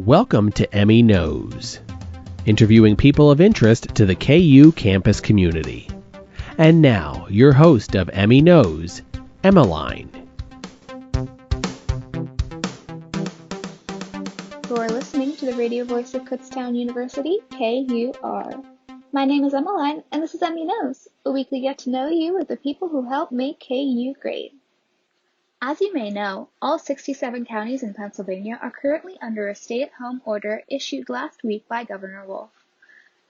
Welcome to Emmy Knows, interviewing people of interest to the KU campus community. And now, your host of Emmy Knows, Emmeline. You're listening to the radio voice of Kutztown University, KUR. My name is Emmeline, and this is Emmy Knows, a weekly get-to-know you with the people who help make KU great. As you may know, all 67 counties in Pennsylvania are currently under a stay-at-home order issued last week by Governor Wolf.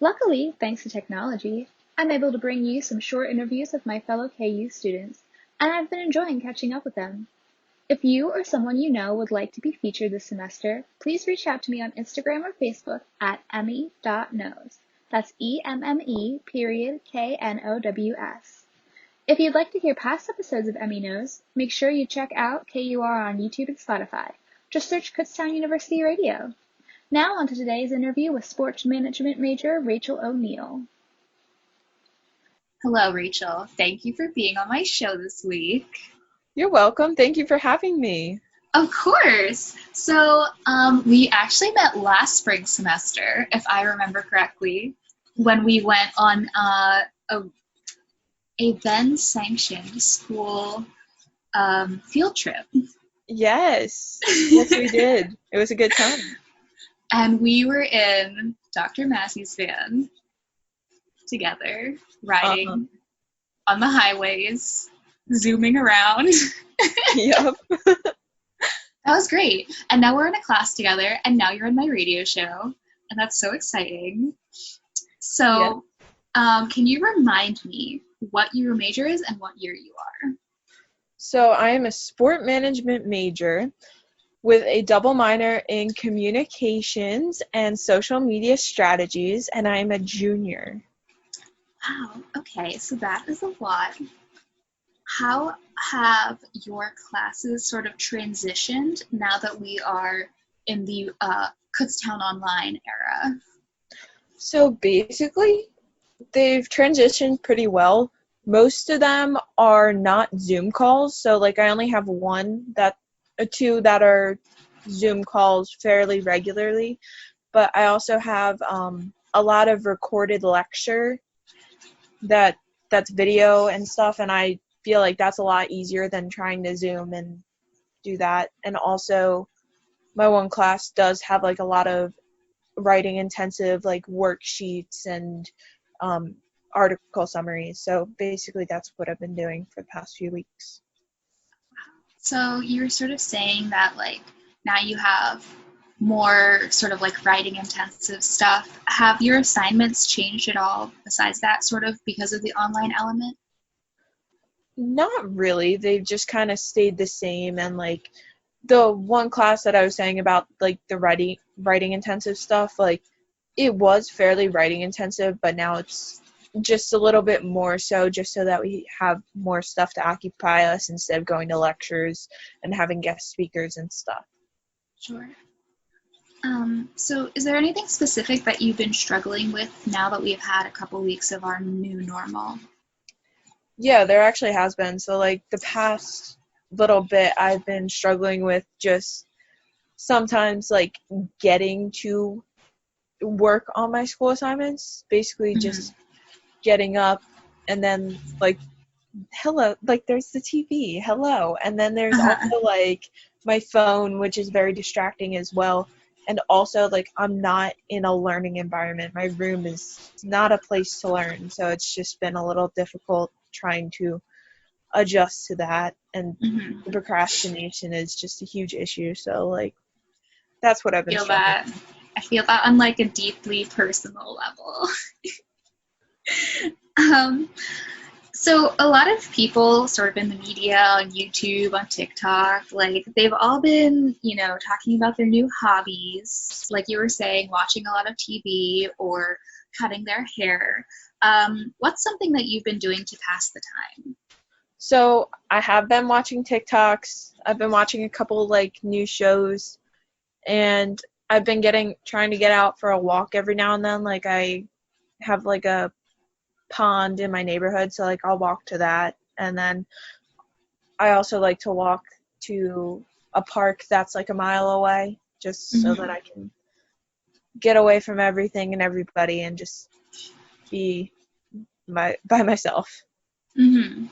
Luckily, thanks to technology, I'm able to bring you some short interviews of my fellow KU students, and I've been enjoying catching up with them. If you or someone you know would like to be featured this semester, please reach out to me on Instagram or Facebook at emmy.knows. That's EMME.KNOWS. If you'd like to hear past episodes of Emmy Knows, make sure you check out KUR on YouTube and Spotify. Just search Kutztown University Radio. Now on to today's interview with sports management major Rachel O'Neill. Hello, Rachel. Thank you for being on my show this week. You're welcome. Thank you for having me. Of course. So we actually met last spring semester, if I remember correctly, when we went on a then-sanctioned school field trip. Yes. Yes, we did. It was a good time. And we were in Dr. Massey's van together, riding on the highways, zooming around. Yep. That was great. And now we're in a class together, and now you're in my radio show, and that's so exciting. So, can you remind me what your major is and what year you are? So I am a sport management major with a double minor in communications and social media strategies, and I am a junior. Wow, okay, so that is a lot. How have your classes sort of transitioned now that we are in the Kutztown Online era? So basically, they've transitioned pretty well. Most of them are not Zoom calls, so like I only have two that are Zoom calls fairly regularly, but I also have a lot of recorded lecture that's video and stuff, and I feel like that's a lot easier than trying to Zoom and do that. And also my one class does have like a lot of writing intensive like worksheets and article summaries. So basically that's what I've been doing for the past few weeks. So you were sort of saying that like now you have more sort of like writing intensive stuff. Have your assignments changed at all besides that sort of because of the online element? Not really. They've just kind of stayed the same, and like the one class that I was saying about like the writing intensive stuff, like it was fairly writing intensive, but now it's just a little bit more so just so that we have more stuff to occupy us instead of going to lectures and having guest speakers and stuff. Sure. So is there anything specific that you've been struggling with now that we've had a couple weeks of our new normal? Yeah, there actually has been. So like the past little bit I've been struggling with just sometimes like getting to work on my school assignments, basically just getting up and then like hello, like there's the TV, hello, and then there's also like my phone, which is very distracting as well. And also like I'm not in a learning environment. My room is not a place to learn, so it's just been a little difficult trying to adjust to that, and the procrastination is just a huge issue. So like that's what I've been struggling with. I feel that on like a deeply personal level. So a lot of people sort of in the media, on YouTube, on TikTok, like they've all been, talking about their new hobbies, like you were saying, watching a lot of TV or cutting their hair. What's something that you've been doing to pass the time? So I have been watching TikToks. I've been watching a couple like new shows, and I've been trying to get out for a walk every now and then. Like I have like a pond in my neighborhood, so like I'll walk to that, and then I also like to walk to a park that's like a mile away just so that I can get away from everything and everybody and just be by myself. Mm-hmm.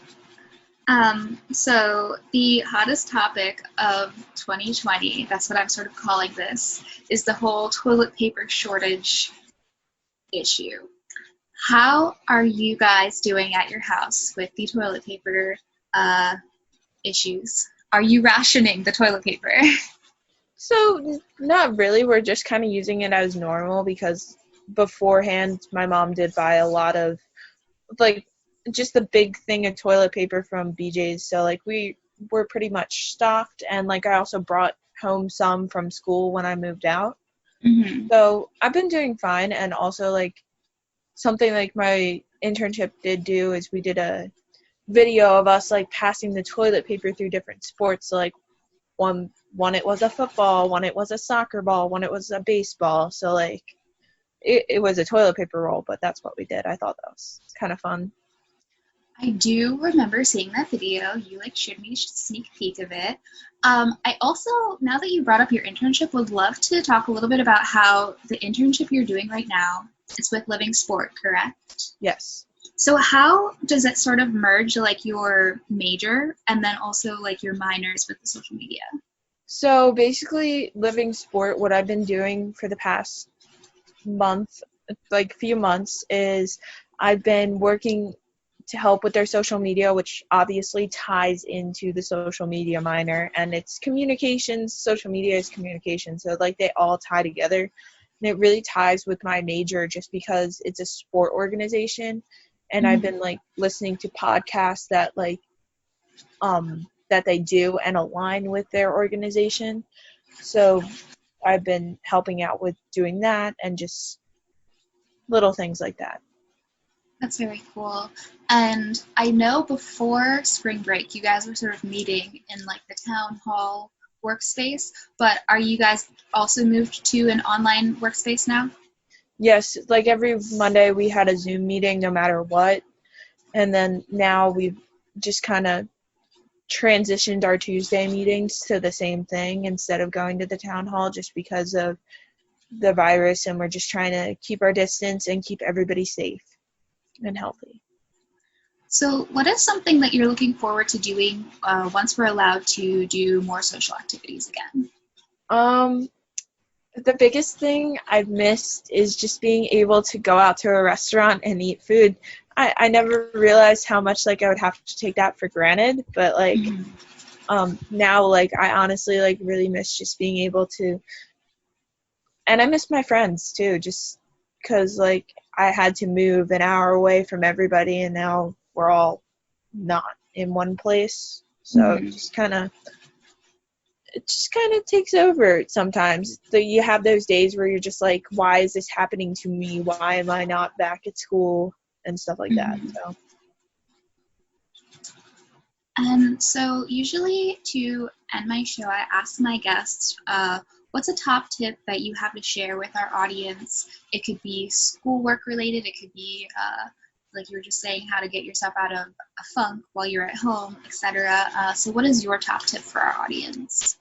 So the hottest topic of 2020, that's what I'm sort of calling this, is the whole toilet paper shortage issue. How are you guys doing at your house with the toilet paper issues? Are you rationing the toilet paper? So not really. We're just kind of using it as normal because beforehand my mom did buy a lot of like just the big thing of toilet paper from BJ's. So like we're pretty much stocked, and like I also brought home some from school when I moved out. Mm-hmm. So I've been doing fine, and also like something like my internship did do is we did a video of us like passing the toilet paper through different sports. So like one it was a football, one it was a soccer ball, one it was a baseball. So like it was a toilet paper roll, but that's what we did. I thought that was kind of fun. I do remember seeing that video. You like showed me a sneak peek of it. I also, now that you brought up your internship, would love to talk a little bit about how the internship you're doing right now is with Living Sport, correct? Yes. So how does it sort of merge like your major and then also like your minors with the social media? So basically Living Sport, what I've been doing for the past few months is I've been working to help with their social media, which obviously ties into the social media minor, and it's communications. Social media is communication, so like they all tie together, and it really ties with my major just because it's a sport organization, and I've been like listening to podcasts that like that they do and align with their organization. So I've been helping out with doing that and just little things like that. That's very cool. And I know before spring break, you guys were sort of meeting in like the town hall workspace, but are you guys also moved to an online workspace now? Yes, like every Monday we had a Zoom meeting no matter what. And then now we've just kind of transitioned our Tuesday meetings to the same thing instead of going to the town hall just because of the virus, and we're just trying to keep our distance and keep everybody safe and healthy. So what is something that you're looking forward to doing once we're allowed to do more social activities again? The biggest thing I've missed is just being able to go out to a restaurant and eat food. I never realized how much like I would have to take that for granted, but like now like I honestly like really miss just being able to, and I miss my friends too, just because like I had to move an hour away from everybody, and now we're all not in one place, so it just kind of takes over sometimes. So you have those days where you're just like, why is this happening to me? Why am I not back at school? And stuff like that. So usually to end my show, I ask my guests, what's a top tip that you have to share with our audience? It could be schoolwork related. It could be, like you were just saying, how to get yourself out of a funk while you're at home, etc. So what is your top tip for our audience?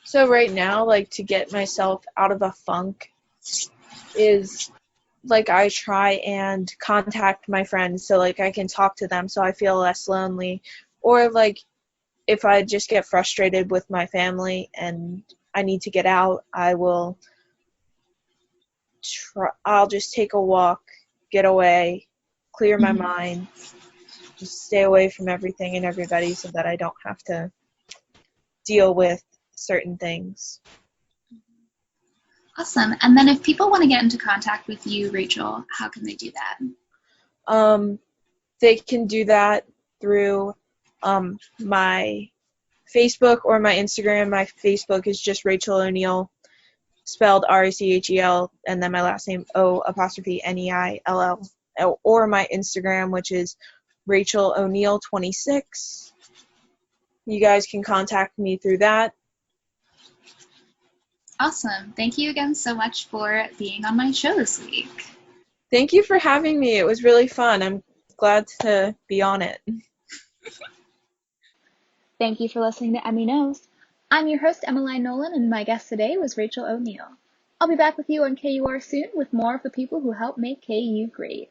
So right now, like to get myself out of a funk is like I try and contact my friends so like I can talk to them so I feel less lonely. Or like if I just get frustrated with my family and I need to get out, I'll just take a walk, get away, clear my mind, just stay away from everything and everybody so that I don't have to deal with certain things. Awesome. And then if people want to get into contact with you, Rachel, how can they do that? They can do that through my Facebook or my Instagram. My Facebook is just Rachel O'Neill, spelled Rachel, and then my last name O''Neill, or my Instagram, which is Rachel O'Neill 26. You guys can contact me through that. Awesome. Thank you again so much for being on my show this week. Thank you for having me. It was really fun. I'm glad to be on it. Thank you for listening to Emmy Knows. I'm your host, Emmeline Nolan, and my guest today was Rachel O'Neill. I'll be back with you on KUR soon with more of the people who help make KU great.